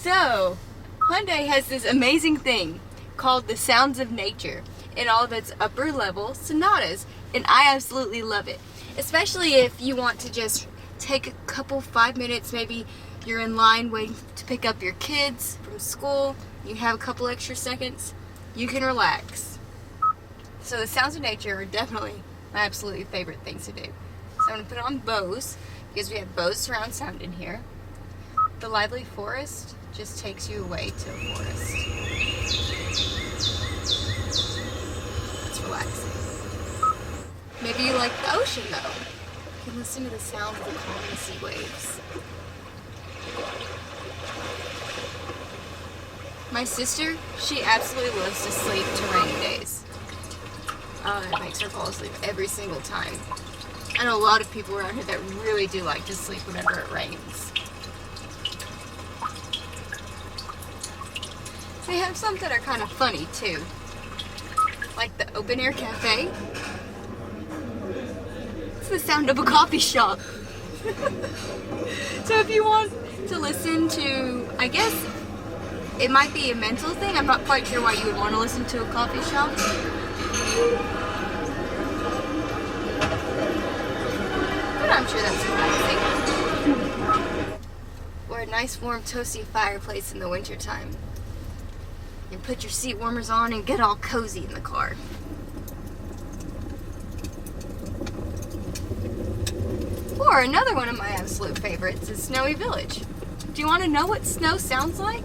So, Hyundai has this amazing thing called the Sounds of Nature in all of its upper level Sonatas, and I absolutely love it. Especially if you want to just take a couple 5 minutes, maybe you're in line waiting to pick up your kids from school, you have a couple extra seconds, you can relax. So the Sounds of Nature are definitely my absolutely favorite things to do. So I'm going to put on Bose, because we have Bose surround sound in here. The Lively Forest just takes you away to a forest. It's relaxing. Maybe you like the ocean though. You can listen to the sound of the calming sea waves. My sister, she absolutely loves to sleep to rainy days. It makes her fall asleep every single time. I know a lot of people around here that really do like to sleep whenever it rains. They have some that are kind of funny too, like the open air cafe. It's the sound of a coffee shop. So if you want to listen to, I guess it might be a mental thing. I'm not quite sure why you would want to listen to a coffee shop. But I'm sure that's relaxing. Or a nice warm toasty fireplace in the wintertime. And put your seat warmers on and get all cozy in the car. Or another one of my absolute favorites is Snowy Village. Do you want to know what snow sounds like?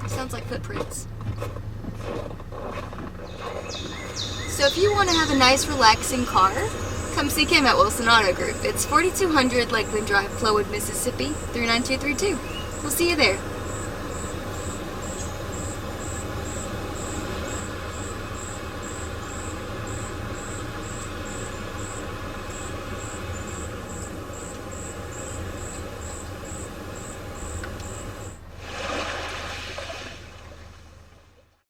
It sounds like footprints. So if you want to have a nice relaxing car, come see Kim at Wilson Auto Group. It's 4200 Lakeland Drive, Flowood, Mississippi, 39232. We'll see you there.